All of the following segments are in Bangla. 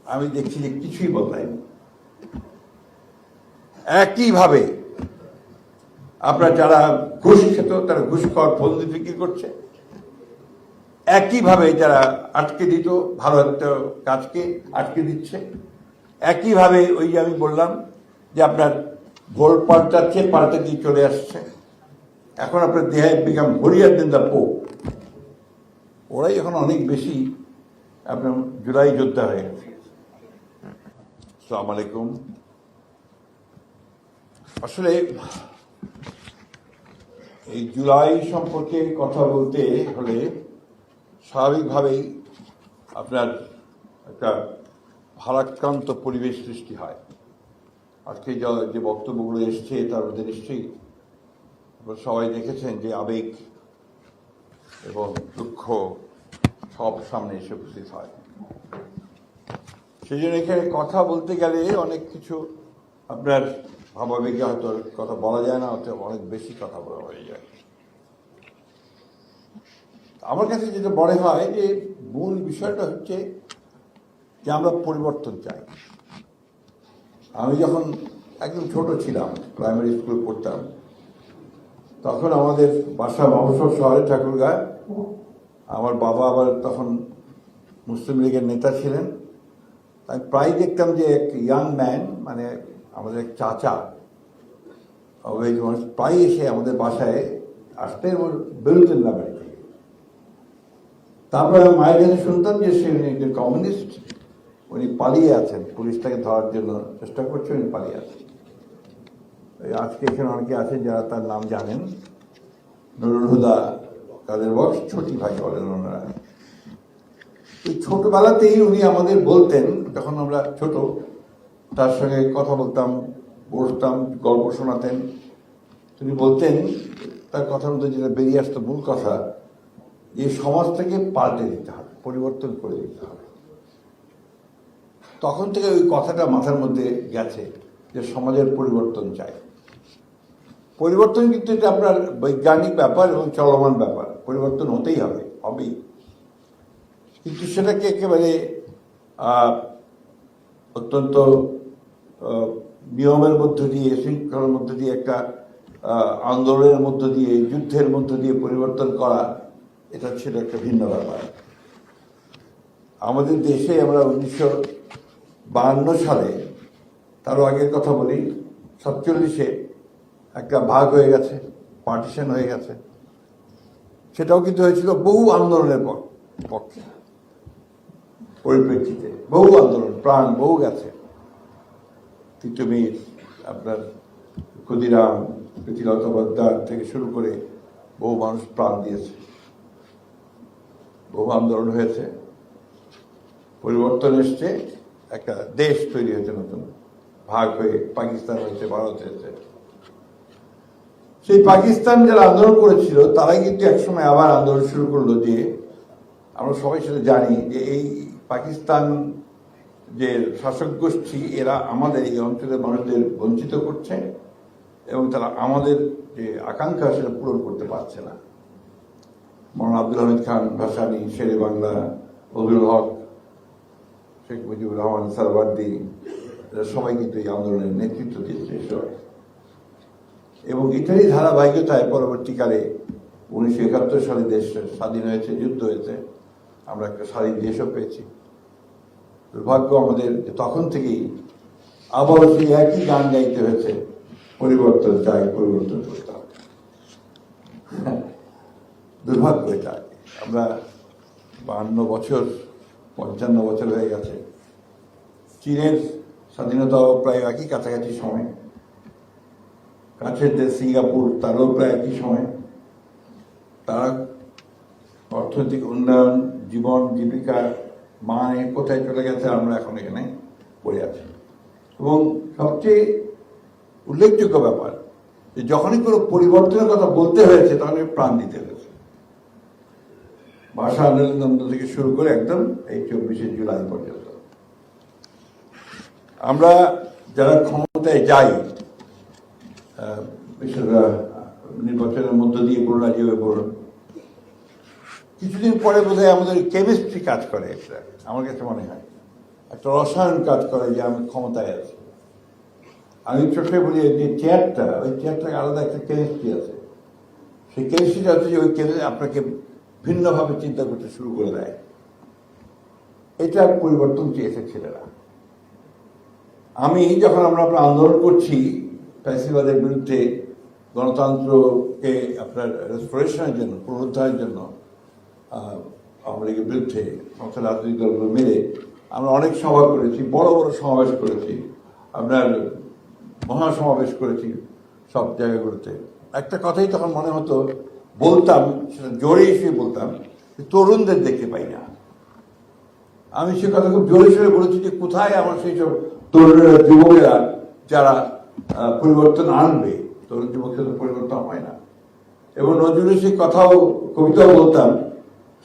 আমি দেখছি যে কিছুই বদলায়নি। একইভাবে আপনার যারা ঘুষ খেত তারা ঘুষ খাওয়ার পদ্ধতি বিক্রি করছে, একইভাবে যারা আটকে দিত ভালো একটা কাজকে আটকে দিচ্ছে, একইভাবে ওই যে আমি বললাম যে আপনার ভোল পাল্টাচ্ছে, পাল্টে দিয়ে চলে আসছে। এখন আপনার দেহায় বিকাম হরিয়ার দিন দা পো, ওরাই এখন অনেক বেশি আপনার জুলাই যোদ্ধা হয়ে গেছে। আসসালামু আলাইকুম। আসলে এই জুলাই সম্পর্কে কথা বলতে হলে স্বাভাবিকভাবেই আপনার একটা ভারাক্রান্ত পরিবেশ সৃষ্টি হয়। আজকে যে বক্তব্যগুলো এসছে তার মধ্যে নিশ্চয়ই সবাই দেখেছেন যে আবেগ এবং দুঃখ সব সামনে এসে উপস্থিত হয়। সেই জন্য এখানে কথা বলতে গেলে অনেক কিছু আপনার ভাবাবেগে হয়তো কথা বলা যায় না, হয়তো অনেক বেশি কথা বলা হয়ে যায়। আমার কাছে যেটা মনে হয় যে মূল বিষয়টা হচ্ছে যে আমরা পরিবর্তন চাই। আমি যখন একদম ছোট ছিলাম, প্রাইমারি স্কুলে পড়তাম, তখন আমাদের বাসা মফস্বল শহরে ঠাকুরগাঁ। আমার বাবা আবার তখন মুসলিম লীগের নেতা ছিলেন। আমি প্রায় দেখতাম যে এক ইয়াং ম্যান, মানে আমাদের এক চাচা, প্রায় এসে আমাদের বাসায় আসতে বেরোতেন না বাড়ি থেকে। তারপরে আমি মায়ের কাছে শুনতাম যে সে একজন কমিউনিস্ট, উনি পালিয়ে আছেন, পুলিশ তাকে ধরার জন্য চেষ্টা করছে, উনি পালিয়ে আছেন। আজকে এখানে অনেকে আছেন যারা তার নাম জানেন, নুরুল হুদা কাদের বক্স, ছোটি ভাই বলেন ওনারা। এই ছোটবেলাতেই উনি আমাদের বলতেন, যখন আমরা ছোট, তার সঙ্গে কথা বলতাম, বসতাম, গল্প শোনাতেন। তিনি বলতেন, তার কথার মধ্যে যেটা বেরিয়ে আসতো মূল কথা, যে সমাজটাকে পাল্টে দিতে হবে, পরিবর্তন করে দিতে হবে। তখন থেকে ওই কথাটা মাথার মধ্যে গেছে যে সমাজের পরিবর্তন চাই। পরিবর্তন কিন্তু এটা আপনার বৈজ্ঞানিক ব্যাপার এবং চলমান ব্যাপার, পরিবর্তন হতেই হবে, হবেই। কিন্তু সেটাকে একেবারে অত্যন্ত নিয়মের মধ্য দিয়ে, শৃঙ্খলার মধ্য দিয়ে, একটা আন্দোলনের মধ্য দিয়ে, যুদ্ধের মধ্য দিয়ে পরিবর্তন করা, এটা ছিল একটা ভিন্ন ব্যাপার। আমাদের দেশে আমরা 1952 সালে, তারও আগের কথা বলি, 47-এ একটা ভাগ হয়ে গেছে, পার্টিশন হয়ে গেছে। সেটাও কিন্তু হয়েছিল বহু আন্দোলনের পক্ষে, পরিপ্রেক্ষিতে বহু আন্দোলন, প্রাণ বহু গেছে। তিতুমির, আপনার ক্ষুদিরাম, প্রীতিলতা বদ্দার থেকে শুরু করে বহু মানুষ প্রাণ দিয়েছে, বহু আন্দোলন হয়েছে, পরিবর্তন এসছে, একটা দেশ তৈরি হয়েছে, নতুন ভাগ হয়ে পাকিস্তান হয়েছে, ভারত হয়েছে। সেই পাকিস্তান যারা আন্দোলন করেছিল তারাই কিন্তু একসময় আবার আন্দোলন শুরু করলো, যে আমরা সবাই সেটা জানি যে এই পাকিস্তান যে শাসক গোষ্ঠী, এরা আমাদের এই অঞ্চলের মানুষদের বঞ্চিত করছে এবং তারা আমাদের যে আকাঙ্ক্ষা সেটা পূরণ করতে পারছে না। মৌলানা আব্দুল হামিদ খান ভাসানী, শেরে বাংলা, বজলুল হক, শেখ মুজিবুর রহমান, সারওয়ার্দী, এরা সবাই কিন্তু এই আন্দোলনের নেতৃত্ব দিয়েছে। এবং এটারই ধারাবাহিকতায় পরবর্তীকালে 1971 সালে দেশ স্বাধীন হয়েছে, যুদ্ধ হয়েছে, আমরা একটা স্বাধীন দেশও পেয়েছি। দুর্ভাগ্য আমাদের তখন থেকেই আবারও সেই একই গান গাইতে হয়েছে, পরিবর্তন চাই, পরিবর্তন করতে হবে। দুর্ভাগ্য এটা। আমরা 52 বছর, 55 বছর হয়ে গেছে। চীনের স্বাধীনতাও প্রায় একই কাছাকাছি সময়, কাছের দেশ সিঙ্গাপুর, তারও প্রায় একই সময়। তারা অর্থনৈতিক উন্নয়ন, জীবন জীবিকার মানে কোথায় চলে গেছে, আমরা এখন এখানে পড়ে আছি। এবং সবচেয়ে উল্লেখযোগ্য ব্যাপার যে যখনই কোনো পরিবর্তনের কথা বলতে হয়েছে তখন প্রাণ দিতে হয়েছে। ভাষা আন্দোলন থেকে শুরু করে একদম এই 24শে জুলাই পর্যন্ত আমরা যারা ক্ষমতায় যাই, নির্বাচনের মধ্য দিয়ে বলুন, যেভাবে বলুন, কিছুদিন পরে বোধহয় আমাদের কেমিস্ট্রি কাজ করে, এটা আমার কাছে মনে হয়। একটা রসায়ন কাজ করে যে আমি ক্ষমতায় আছি। আমি চোখে বলি যে চেয়ারটা, ওই চেয়ারটাকে আলাদা একটা কেমিস্ট্রি আছে। সেই কেমিস্ট্রিটা হচ্ছে যে ওই কেমিস্ট্রি আপনাকে ভিন্নভাবে চিন্তা করতে শুরু করে দেয়। এটা পরিবর্তন চেয়েছে ছেলেরা। আমি যখন আমরা আন্দোলন করছি ফ্যাসিবাদের বিরুদ্ধে, গণতন্ত্রকে আপনার রেস্টোরেশনের জন্য, পুনরুদ্ধারের জন্য, আওয়ামী লীগের বিরুদ্ধে সমস্ত রাজনৈতিক দলগুলো মিলে আমরা অনেক সভা করেছি, বড় বড় সমাবেশ করেছি, আপনার মহাসমাবেশ করেছি সব জায়গাগুলোতে। একটা কথাই তখন মনে হতো, বলতাম, সেটা জোরে হিসেবে বলতাম, তরুণদের দেখতে পাই না। আমি সে কথা খুব জোরে সোরে বলেছি যে কোথায় আমার সেই সব তরুণেরা, যুবকেরা যারা পরিবর্তন আনবে। তরুণ যুবকের তো পরিবর্তন হয় না। এবং নজরুলের সেই কথাও, কবিতাও বলতাম,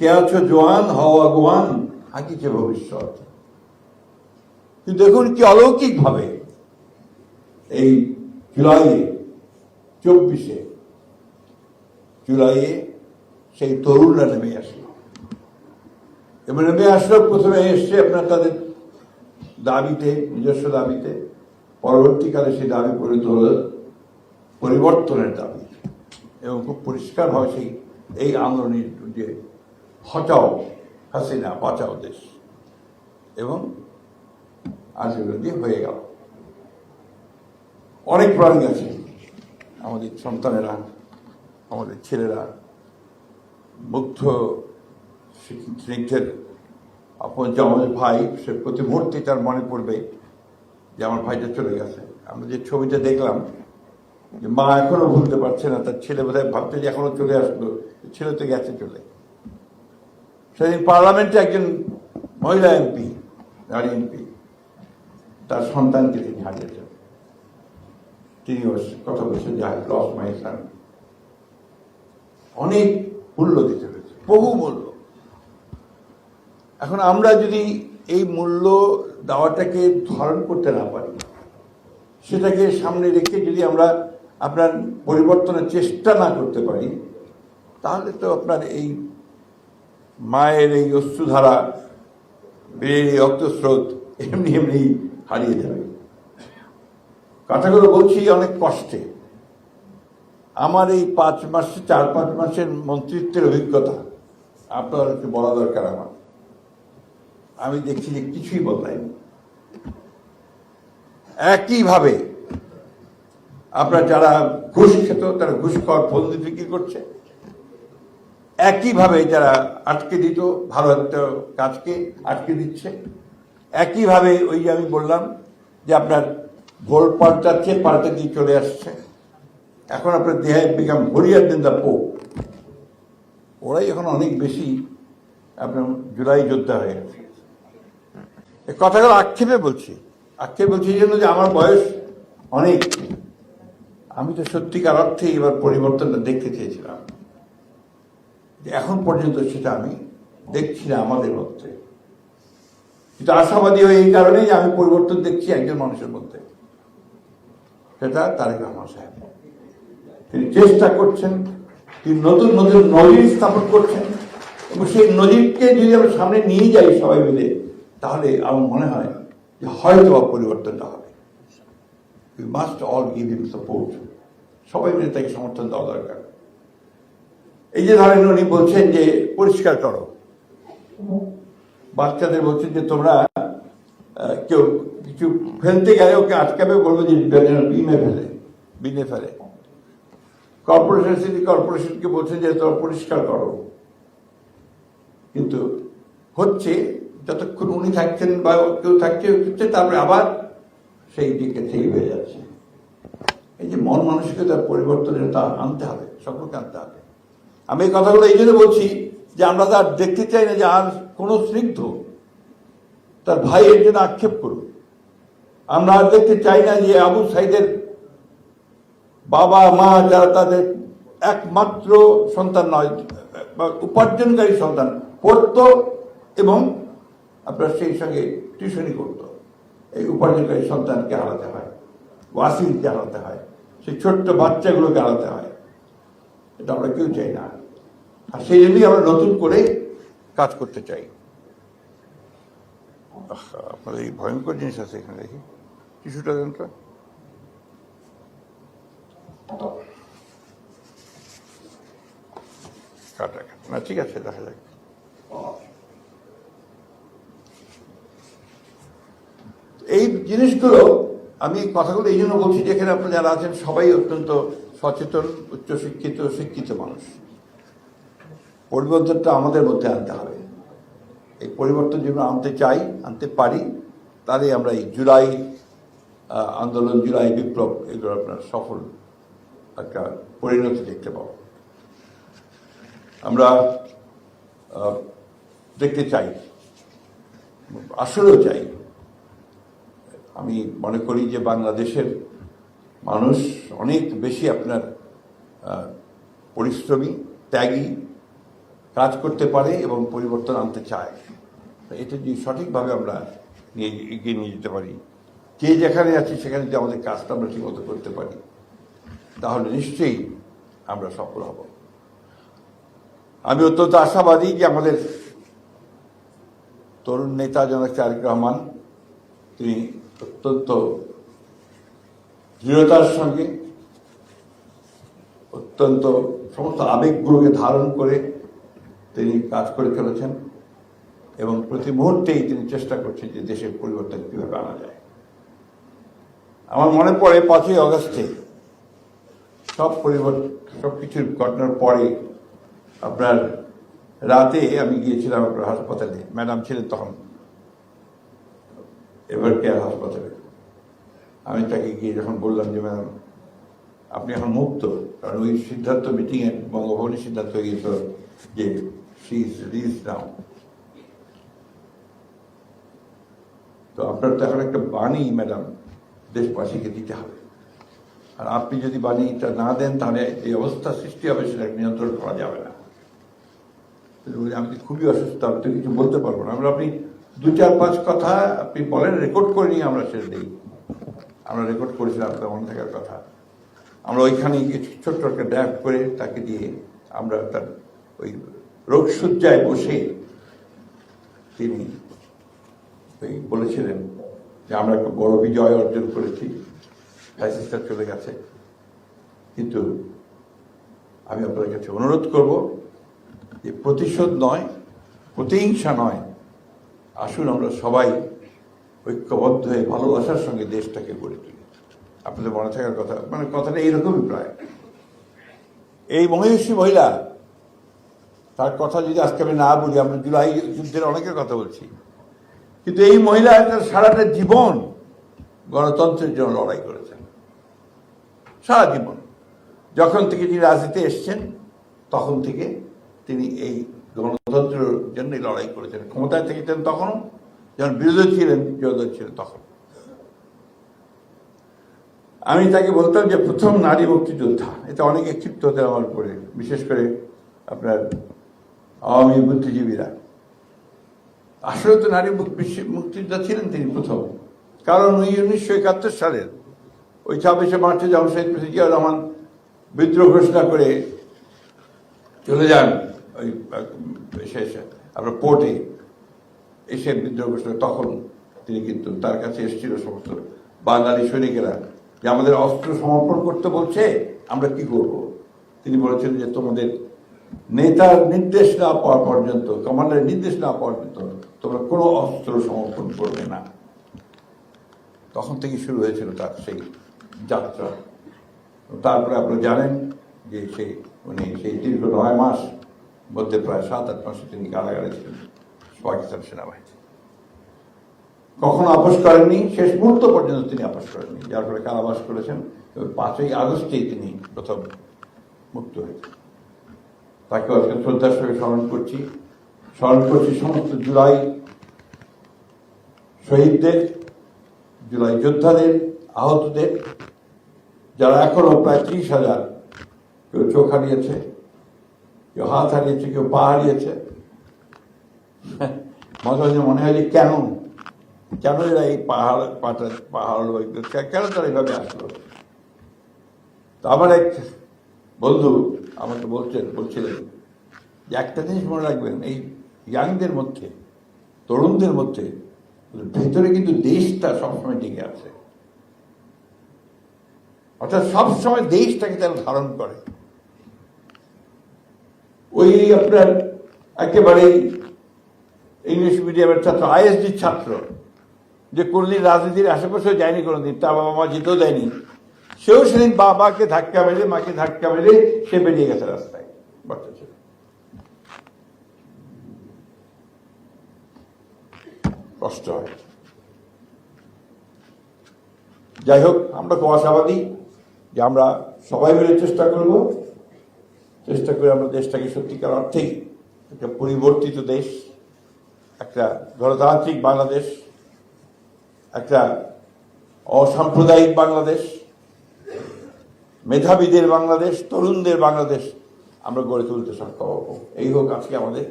কে আছো জোয়ান হওয়া গোয়ান হাকিছে ভবিষ্যৎ। কিন্তু দেখুন কি অলৌকিক ভাবে এই জুলাইয়ে 24 জুলাইয়ে সেই তরুণরা নেমে আসলো। এবং নেমে আসলো, প্রথমে এসছে আপনার তাদের দাবিতে, নিজস্ব দাবিতে। পরবর্তীকালে সেই দাবি পরিণত হল পরিবর্তনের দাবি। এবং খুব পরিষ্কারভাবে সেই এই আন্দোলনের যে হটাও হাসিনা, বাঁচাও দেশ, এবং আজীবনী হয়ে গেল। অনেক প্রাণ গেছে, আমাদের সন্তানেরা, আমাদের ছেলেরা, মুগ্ধ স্নিগ্ধের আপন যে আমাদের ভাই, সে প্রতি মুহূর্তে তার মনে পড়বে যে আমার ভাইটা চলে গেছে। আমরা যে ছবিটা দেখলাম যে মা এখনো ভুলতে পারছে না, তার ছেলে বোধহয় ভাবছে যে এখনো চলে আসলো, ছেলে তো গেছে চলে। সেদিন পার্লামেন্টে একজন মহিলা এমপি, নারী এমপি, তার সন্তানকে তিনি হারিয়েছেন। তিনি কথা বলছেন যে আই লস্ট মাই সন। অনেক মূল্য দিতে হয়েছে, বহু মূল্য। এখন আমরা যদি এই মূল্য দেওয়াটাকে ধারণ করতে না পারি, সেটাকে সামনে রেখে যদি আমরা আপনার পরিবর্তনের চেষ্টা না করতে পারি, তাহলে তো আপনার এই মায়ের এই অশ্রুধারা, বীরের এই রক্তস্রোত এমনি এমনি হারিয়ে যাবে। কথাগুলো বলছি অনেক কষ্টে। আমার এই 4-5 মাসের মন্ত্রিত্বের অভিজ্ঞতা আপনার একটু বলা দরকার আমার। আমি দেখছি যে কিছুই বদলায়নি। একইভাবে আপনার যারা ঘুষ খেত, তারা ঘুষ খাওয়ার বন্দি বিক্রি করছে। একইভাবে যারা আটকে দিত ভালো একটা কাজকে আটকে দিচ্ছে। একইভাবে ওই যে আমি বললাম যে আপনার ভোট পাল্টাচ্ছে, পাল্টে দিয়ে চলে আসছে। এখন আপনার দেহে বিকাম হরিয়ার দেন দা পোপ। ওরাই এখন অনেক বেশি আপনার জুলাই যোদ্ধা হয়ে গেছে। এই কথাগুলো আক্ষেপে বলছি এই জন্য যে আমার বয়স অনেক। আমি তো সত্যিকার অর্থে এবার পরিবর্তনটা দেখতে চেয়েছিলাম। এখন পর্যন্ত সেটা আমি দেখছি না আমাদের মধ্যে। কিন্তু আশাবাদী হয়ে এই কারণেই যে আমি পরিবর্তন দেখছি একজন মানুষের মধ্যে, সেটা তারেক রহমান সাহেব। তিনি চেষ্টা করছেন, তিনি নতুন নতুন নজির স্থাপন করছেন, এবং সেই নজিরকে যদি আমরা সামনে নিয়ে যাই সবাই মিলে, তাহলে আমার মনে হয় যে হয়তো পরিবর্তনটা হবে। We must all give him support. সবাই মিলে তাকে সমর্থন দেওয়া দরকার। এই যে ধরেন উনি বলছেন যে পরিষ্কার করো, বাচ্চাদের বলছেন যে তোমরা কেউ কিছু ফেলতে গেলে ওকে আটকাবে, বলবো যে বিনে ফেলে। কর্পোরেশন, সিটি কর্পোরেশনকে বলছেন যে তোমরা পরিষ্কার করো। কিন্তু হচ্ছে যতক্ষণ উনি থাকছেন বা কেউ থাকছে, তারপরে আবার সেই দিকে সেই হয়ে যাচ্ছে। এই যে মন মানসিকতার পরিবর্তনের তা আনতে হবে, সকলকে আনতে হবে। আমি এই কথাগুলো এই জন্য বলছি যে আমরা তো আর দেখতে চাই না যে আর কোনো স্নিগ্ধ তার ভাইয়ের জন্য আক্ষেপ করুক। আমরা আর দেখতে চাই না যে আবু সাইদের বাবা মা যারা তাদের একমাত্র সন্তান নয় বা উপার্জনকারী সন্তান পড়তো এবং আপনার সেই সঙ্গে টিউশনি করত, এই উপার্জনকারী সন্তানকে হারাতে হয়, ওয়াসিলকে হারাতে হয়, সেই ছোট্ট বাচ্চাগুলোকে হারাতে হয়। এটা আমরা কেউ চাই না। আর সেই জন্যই আমরা নতুন করে কাজ করতে চাই। আপনার এই ভয়ঙ্কর জিনিস আছে এখানে দেখি, টিস্যুটা দেন তো। কাটা না, ঠিক আছে, দেখা যাক। এই জিনিসগুলো, আমি কথাগুলো এই জন্য বলছি যে এখানে আপনারা যারা আছেন সবাই অত্যন্ত সচেতন, উচ্চশিক্ষিত, শিক্ষিত মানুষ। পরিবর্তনটা আমাদের মধ্যে আনতে হবে। এই পরিবর্তন যদি আনতে চাই, আনতে পারি, তাহলে আমরা এই জুলাই আন্দোলন, জুলাই বিপ্লব, এগুলো আপনার সফল একটা পরিণতি দেখতে পাবো। আমরা দেখতে চাই, আসলেও চাই। আমি মনে করি যে বাংলাদেশের মানুষ অনেক বেশি আপনার পরিশ্রমী, ত্যাগী, কাজ করতে পারে এবং পরিবর্তন আনতে চায়। এটা যদি সঠিকভাবে আমরা এগিয়ে নিয়ে যেতে পারি, যে যেখানে আছি সেখানে যদি আমাদের কাজটা আমরা ঠিকমতো করতে পারি, তাহলে নিশ্চয়ই আমরা সফল হব। আমি অত্যন্ত আশাবাদী যে আমাদের তরুণ নেতা জনাব তারেক রহমান, তিনি অত্যন্ত দৃঢ়তার সঙ্গে, অত্যন্ত সমস্ত আবেগগুলোকে ধারণ করে তিনি কাজ করে চলেছেন এবং প্রতি মুহূর্তেই তিনি চেষ্টা করছেন যে দেশের পরিবর্তন কীভাবে আনা যায়। আমার মনে পড়ে 5ই অগস্টে সব কিছুর ঘটনার পরে আপনার রাতে আমি গিয়েছিলাম আপনার হাসপাতালে, ম্যাডাম ছিলেন তখন এভার কেয়ার হাসপাতালে। আমি তাকে গিয়ে যখন বললাম যে ম্যাডাম আপনি এখন মুক্ত, কারণ ওই সিদ্ধান্ত মিটিংয়ে বঙ্গভবনের সিদ্ধান্ত হয়ে গিয়েছিল যে শি ইজ রিলিজড নাও। তো আপনার তো এখন একটা বাণী ম্যাডাম দেশবাসীকে দিতে হবে, আর আপনি যদি বাণীটা না দেন তাহলে এই অবস্থা সৃষ্টি হবে, সেটা নিয়ন্ত্রণ করা যাবে না। আমি তো খুবই অসুস্থ, আমি তো কিছু বলতে পারবো না। আপনি 2-4-5 কথা আপনি বলেন, রেকর্ড করে নিয়ে আমরা সেটা দিই। আমরা রেকর্ড করেছিলাম আপনার মনে থাকার কথা। আমরা ওইখানে কিছু ছোট্ট একটা ড্যাপ করে তাকে দিয়ে আমরা তার ওই রোগশয্যায় বসে তিনি বলেছিলেন যে আমরা একটা বড় বিজয় অর্জন করেছি, ফ্যাসিস্টরা চলে গেছে। কিন্তু আমি আপনাদের কাছে অনুরোধ করব যে প্রতিশোধ নয়, প্রতিহিংসা নয়, আসুন আমরা সবাই ঐক্যবদ্ধ হয়ে ভালোবাসার সঙ্গে দেশটাকে গড়ে তুলি। আপনাদের মনে থাকার কথা, মানে কথাটা এইরকমই প্রায়। এই মহিষী মহিলা, তার কথা যদি আজকে আমি না বলি, আমরা জুলাই যুদ্ধের অনেকের কথা বলছি, কিন্তু এই মহিলা তার সারাটা জীবন গণতন্ত্রের জন্য লড়াই করেছেন। সারা জীবন, যখন থেকে তিনি রাজনীতিতে এসছেন তখন থেকে তিনি এই গণতন্ত্রের জন্যই লড়াই করেছেন। ক্ষমতায় থেকেছেন তখনও, যখন বিরোধী ছিলেন, বিরোধী ছিলেন তখন। আমি তাকে বলতাম যে প্রথম নারী মুক্তিযোদ্ধা। এটা অনেকে ক্ষিপ্ত হতে আমার উপরে, বিশেষ করে আপনার আওয়ামী বুদ্ধিজীবীরা। আসলে তো নারী মুক্তিযোদ্ধা ছিলেন তিনি প্রথম, কারণ ওই 1971 সালের ওই 26শে মার্চে যখন শহীদ প্রেসিডেন্ট জিয়াউর রহমান বিদ্রোহ ঘোষণা করে চলে যান ওই আপনার পোর্টে এসে বিদ্রোহ ঘোষণা, তখন তিনি কিন্তু তার কাছে এসেছিল সমস্ত বাঙালি সৈনিকেরা যে আমাদের অস্ত্র সমর্পণ করতে বলছে, আমরা কি করব। তিনি বলেছেন যে তোমাদের নেতার নির্দেশ না পাওয়া পর্যন্ত, কমান্ডারের নির্দেশ না পাওয়া পর্যন্ত তোমরা কোনো অস্ত্র সমর্পণ করবে না। তখন থেকে শুরু হয়েছিল তার সেই যাত্রা। তারপরে আপনারা জানেন যে সেই দীর্ঘ 9 মাস মধ্যে প্রায় 7-8 মাসে তিনি কারাগারে ছিলেন পাকিস্তান সেনাবাহিনী। কখনো আপোষ করেননি, শেষ মুহূর্ত পর্যন্ত তিনি আপোষ করেননি, যার ফলে কারাবাস করেছেন। 5ই আগস্টেই তিনি প্রথম মুক্ত হয়েছেন। তাকে আজকে শ্রদ্ধার সঙ্গে স্মরণ করছি সমস্ত জুলাই শহীদদের, জুলাই যোদ্ধাদের, আহতদের, যারা এখনো প্রায় 30,000, কেউ চোখ হারিয়েছে, কেউ হাত হারিয়েছে, কেউ পা হারিয়েছে। মাঝে মাঝে মনে হয় যে কেন এরা এই পাহাড় কেন তারা এইভাবে আসলো। তো আমার এক বন্ধু আমাকে বলছিলেন যে একটা জিনিস মনে রাখবেন, এই ইয়াংদের মধ্যে, তরুণদের মধ্যে ভেতরে কিন্তু দেশটা সবসময় টিকে আছে, অর্থাৎ সবসময় দেশটাকে তারা ধারণ করে। ওই আপনার একেবারেই ইংলিশ মিডিয়ামের ছাত্র, আইএসডির ছাত্র, যে কোনদিন রাজনীতির আশেপাশেও যায়নি, কোনোদিন তার বাবা মা যেতেও দেয়নি, সেও সেদিন বাবাকে ধাক্কা মেরে, মাকে ধাক্কা মেরে সে বেরিয়ে গেছে রাস্তায়, বাচ্চা ছিল। কষ্ট হয়। যাই হোক, আমরা খুব আশাবাদী যে আমরা সবাই মিলে চেষ্টা করে আমরা দেশটাকে সত্যিকার অর্থেই একটা পরিবর্তিত দেশ, একটা গণতান্ত্রিক বাংলাদেশ, একটা অসাম্প্রদায়িক বাংলাদেশ, মেধাবীদের বাংলাদেশ, তরুণদের বাংলাদেশ আমরা গড়ে তুলতে সক্ষম হবো। এই হোক আজকে আমাদের,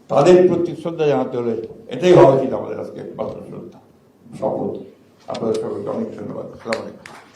তাদের প্রতি শ্রদ্ধা জানাতে হলে এটাই হওয়া উচিত আমাদের আজকে বাধ্যতা, শপথ। আপনাদের সকলকে অনেক ধন্যবাদ। আসসালামু আলাইকুম।